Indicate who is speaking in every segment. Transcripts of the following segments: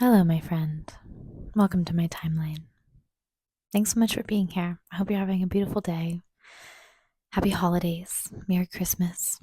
Speaker 1: Hello, my friend. Welcome to my timeline. Thanks so much for being here. I hope you're having a beautiful day. Happy holidays. Merry Christmas.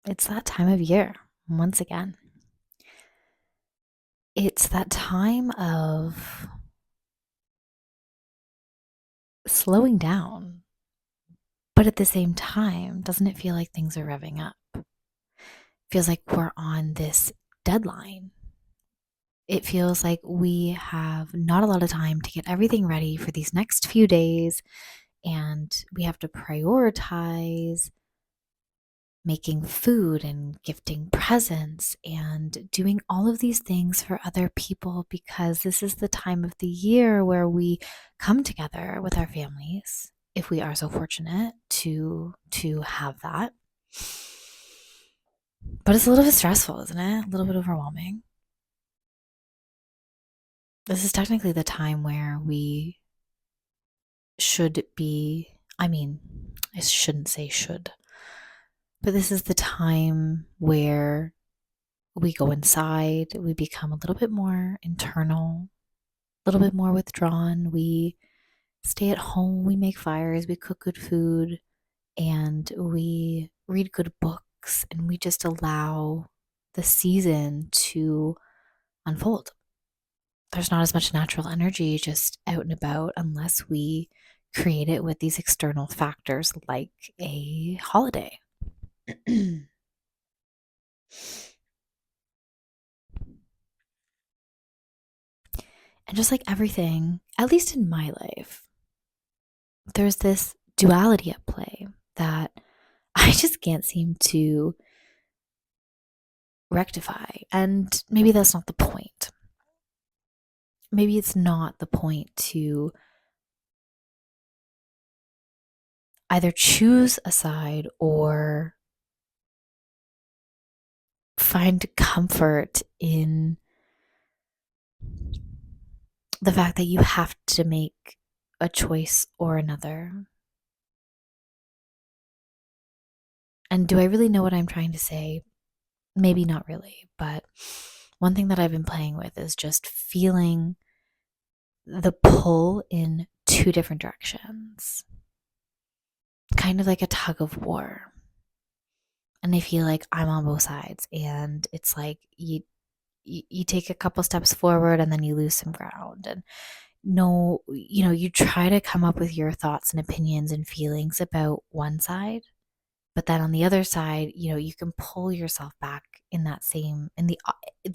Speaker 1: It's that time of year, once again. It's that time of slowing down, but at the same time, doesn't it feel like things are revving up? Feels like we're on this deadline. It feels like we have not a lot of time to get everything ready for these next few days, and we have to prioritize making food and gifting presents and doing all of these things for other people because this is the time of the year where we come together with our families if we are so fortunate to have that. But it's a little bit stressful, isn't it? A little bit overwhelming. This is technically the time where we should be, I shouldn't say should, but this is the time where we go inside, we become a little bit more internal, a little bit more withdrawn. We stay at home, we make fires, we cook good food, and we read good books, and we just allow the season to unfold. There's not as much natural energy just out and about unless we create it with these external factors like a holiday. And just like everything, at least in my life, there's this duality at play that I just can't seem to rectify. And maybe that's not the point. Maybe it's not the point to either choose a side or find comfort in the fact that you have to make a choice or another. And do I really know what I'm trying to say? Maybe not really, but one thing that I've been playing with is just feeling the pull in two different directions, kind of like a tug of war. And I feel like I'm on both sides, and it's like you take a couple steps forward and then you lose some ground, and no, you try to come up with your thoughts and opinions and feelings about one side, but then on the other side, you can pull yourself back in that same in the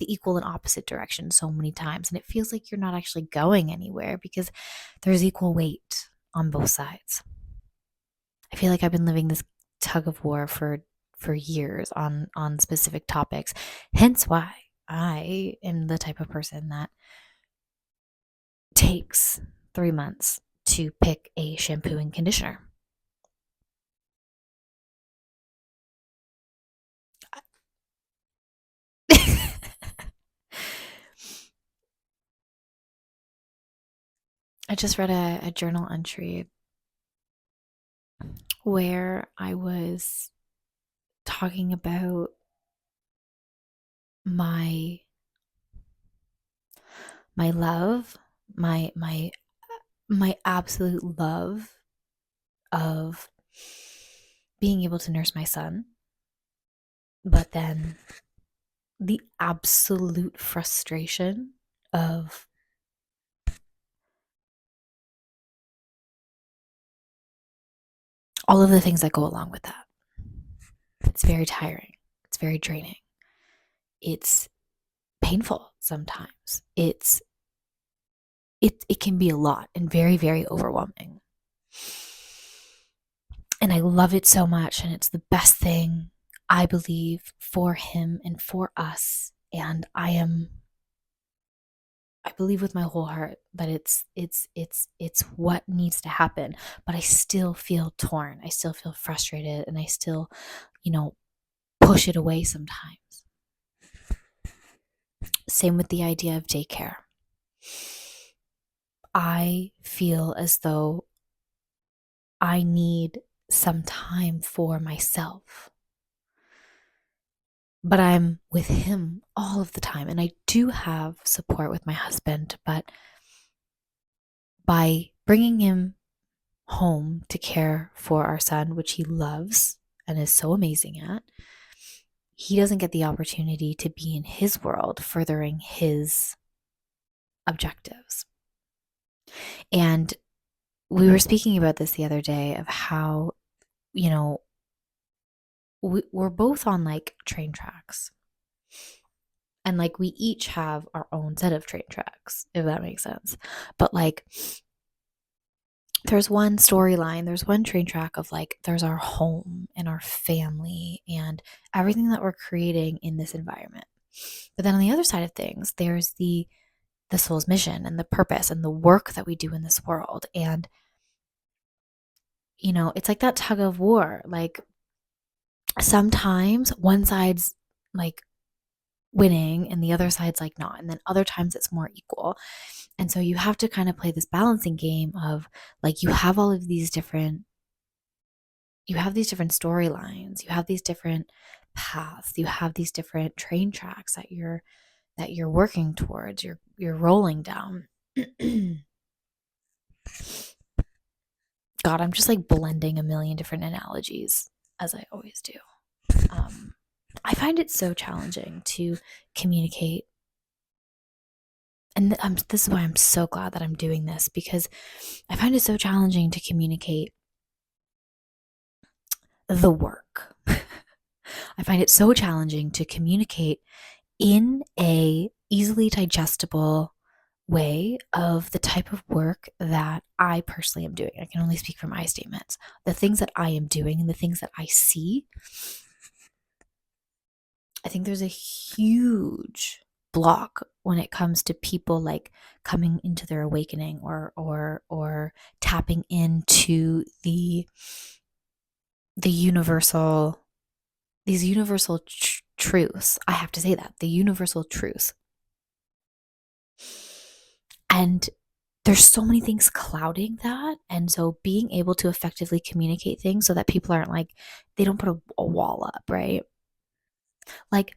Speaker 1: equal and opposite direction so many times, and it feels like you're not actually going anywhere because there's equal weight on both sides. I feel like I've been living this tug of war for years on specific topics, hence why I am the type of person that takes 3 months to pick a shampoo and conditioner. I just read a journal entry where I was talking about my my love, my absolute love of being able to nurse my son, but then the absolute frustration of all of the things that go along with that. It's very tiring. It's very draining. It's painful sometimes. It can be a lot and very, very overwhelming. And I love it so much, and it's the best thing, I believe, for him and for us. And I believe with my whole heart that it's what needs to happen. But I still feel torn. I still feel frustrated, and I still, push it away sometimes. Same with the idea of daycare. I feel as though I need some time for myself. but I'm with him all of the time. And I do have support with my husband, but by bringing him home to care for our son, which he loves and is so amazing at, he doesn't get the opportunity to be in his world furthering his objectives. And we were speaking about this the other day of how, you know, we're both on like train tracks. And like we each have our own set of train tracks, if that makes sense. But like there's one storyline, there's one train track of like there's our home and our family and everything that we're creating in this environment. But then on the other side of things, there's the soul's mission and the purpose and the work that we do in this world. And it's like that tug of war. Like sometimes one side's like winning and the other side's like not. And then other times it's more equal. And so you have to kind of play this balancing game of like you have these different storylines, you have these different paths, you have these different train tracks that you're working towards, you're rolling down. God, I'm just like blending a million different analogies as I always do. I find it so challenging to communicate. And this is why I'm so glad that I'm doing this, because I find it so challenging to communicate the work. I find it so challenging to communicate in a easily digestible way of the type of work that I personally am doing. I can only speak for my statements. The things that I am doing and the things that I see, I think there's a huge block when it comes to people like coming into their awakening or tapping into these universal truths. I have to say that, the universal truths. And there's so many things clouding that. And so being able to effectively communicate things so that people aren't like, they don't put a wall up, right? Like,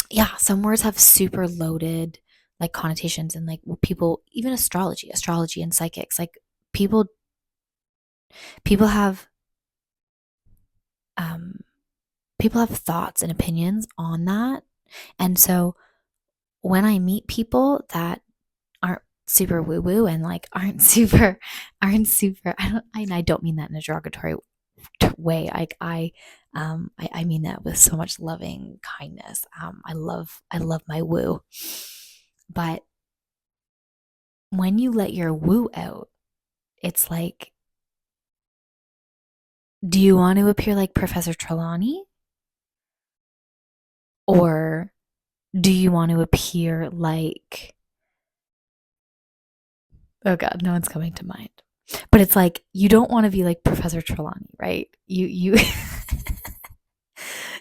Speaker 1: yeah, some words have super loaded like connotations, and like people, even astrology and psychics, like people have people have thoughts and opinions on that. And so when I meet people that aren't super woo woo and like aren't super I don't mean that in a derogatory way. I mean that with so much loving kindness. I love my woo. But when you let your woo out, it's like, do you want to appear like Professor Trelawney? Or do you want to appear like, oh God, no one's coming to mind. But it's like, you don't want to be like Professor Trelawney, right? You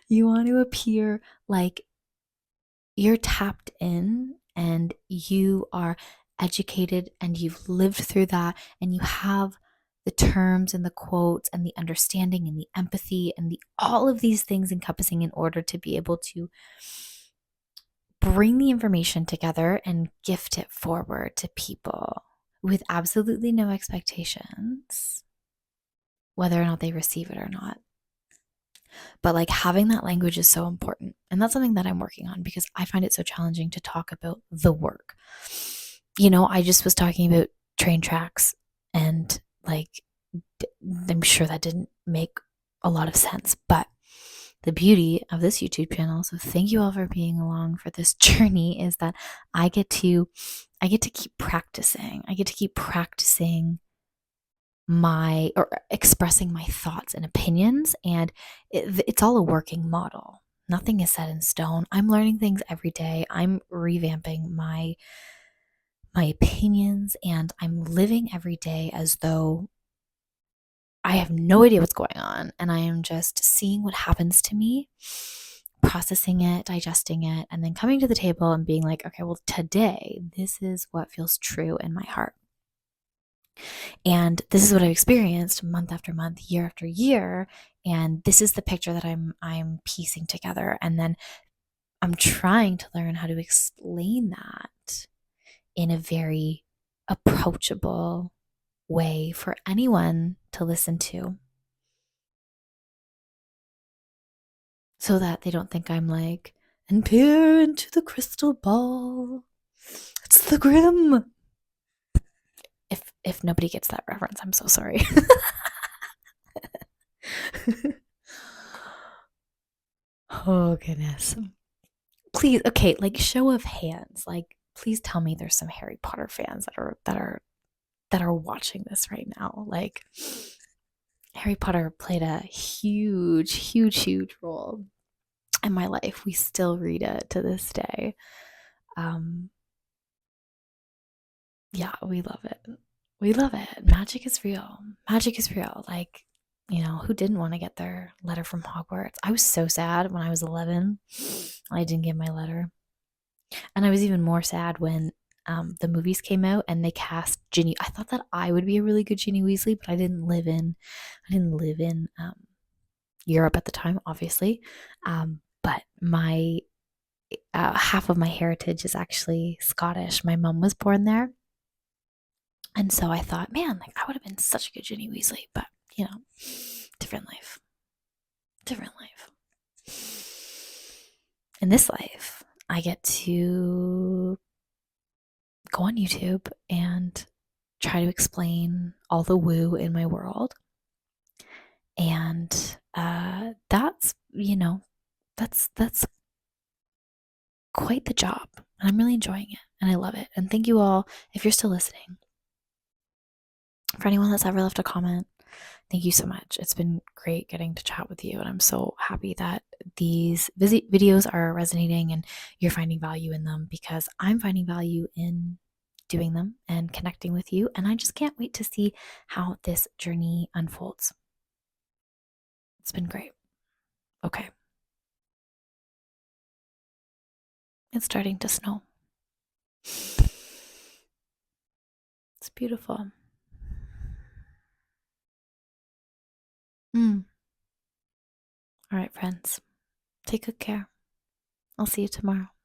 Speaker 1: you want to appear like you're tapped in and you are educated and you've lived through that and you have the terms and the quotes and the understanding and the empathy and all of these things encompassing in order to be able to bring the information together and gift it forward to people with absolutely no expectations, whether or not they receive it or not. But like having that language is so important. And that's something that I'm working on because I find it so challenging to talk about the work. I just was talking about train tracks and like, I'm sure that didn't make a lot of sense, but the beauty of this YouTube channel, so thank you all for being along for this journey, is that I get to keep practicing. I get to keep practicing or expressing my thoughts and opinions, and it's all a working model. Nothing is set in stone. I'm learning things every day. I'm revamping my opinions, and I'm living every day as though I have no idea what's going on, and I am just seeing what happens to me, processing it, digesting it, and then coming to the table and being like, okay, well, today, this is what feels true in my heart. And this is what I've experienced month after month, year after year. And this is the picture that I'm piecing together. And then I'm trying to learn how to explain that in a very approachable way for anyone to listen to, so that they don't think I'm like, and peer into the crystal ball. It's the grim. If nobody gets that reference, I'm so sorry. Oh goodness. Please, okay, like show of hands. Like please tell me there's some Harry Potter fans that are watching this right now. Like Harry Potter played a huge role in my life. We still read it to this day. Um, yeah, we love it. We love it. Magic is real. Magic is real. Like, who didn't want to get their letter from Hogwarts? I was so sad when I was 11. I didn't get my letter. And I was even more sad when the movies came out and they cast Ginny. I thought that I would be a really good Ginny Weasley, but I didn't live in Europe at the time, obviously. But my half of my heritage is actually Scottish. My mom was born there. And so I thought, man, like I would have been such a good Ginny Weasley, but different life. Different life. In this life, I get to go on YouTube and try to explain all the woo in my world. And that's quite the job. And I'm really enjoying it. And I love it. And thank you all, if you're still listening. For anyone that's ever left a comment, thank you so much. It's been great getting to chat with you. And I'm so happy that these videos are resonating and you're finding value in them, because I'm finding value in doing them and connecting with you. And I just can't wait to see how this journey unfolds. It's been great. Okay. It's starting to snow. It's beautiful. All right, friends. Take good care. I'll see you tomorrow.